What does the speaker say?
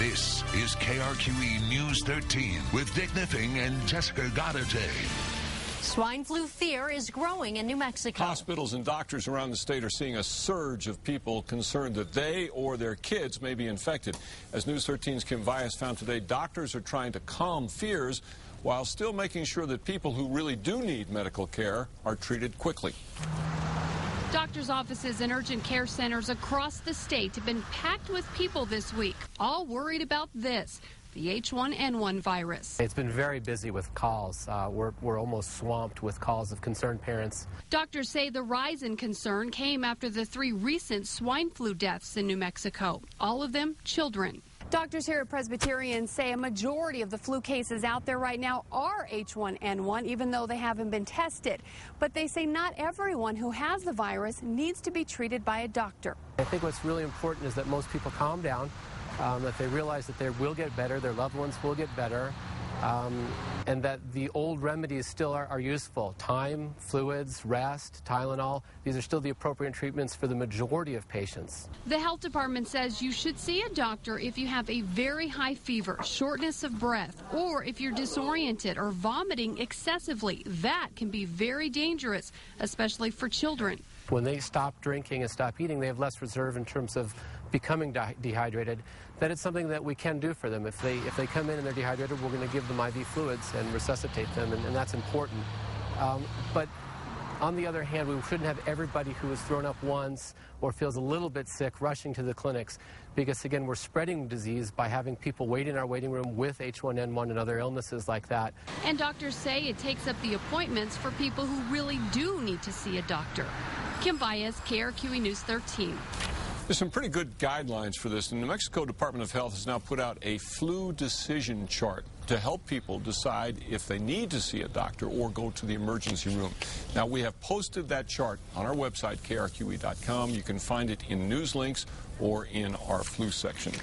This is KRQE News 13 with Dick Niffing and Jessica Gaudete. Swine flu fear is growing in New Mexico. Hospitals and doctors around the state are seeing a surge of people concerned that they or their kids may be infected. As News 13's Kim Vias found today, doctors are trying to calm fears while still making sure that people who really do need medical care are treated quickly. Doctors' offices and urgent care centers across the state have been packed with people this week, all worried about this, the H1N1 virus. It's been very busy with calls. We're almost swamped with calls of concerned parents. Doctors say the rise in concern came after the 3 recent swine flu deaths in New Mexico, all of them children. Doctors here at Presbyterian say a majority of the flu cases out there right now are H1N1, even though they haven't been tested. But they say not everyone who has the virus needs to be treated by a doctor. I think what's really important is that most people calm down, that they realize that they will get better, their loved ones will get better, and that the old remedies still are useful. Time, fluids, rest, Tylenol, these are still the appropriate treatments for the majority of patients. The health department says you should see a doctor if you have a very high fever, shortness of breath, or if you're disoriented or vomiting excessively. That can be very dangerous, especially for children. When they stop drinking and stop eating, they have less reserve in terms of becoming dehydrated. That it's something that we can do for them. If they come in and they're dehydrated, we're going to give them IV fluids and resuscitate them, and that's important. But on the other hand, we shouldn't have everybody who is thrown up once or feels a little bit sick rushing to the clinics, because again, we're spreading disease by having people wait in our waiting room with H1N1 and other illnesses like that. And doctors say it takes up the appointments for people who really do need to see a doctor. Kim Vias, KRQE News 13. There's some pretty good guidelines for this. The New Mexico Department of Health has now put out a flu decision chart to help people decide if they need to see a doctor or go to the emergency room. Now, we have posted that chart on our website, krqe.com. You can find it in news links or in our flu section.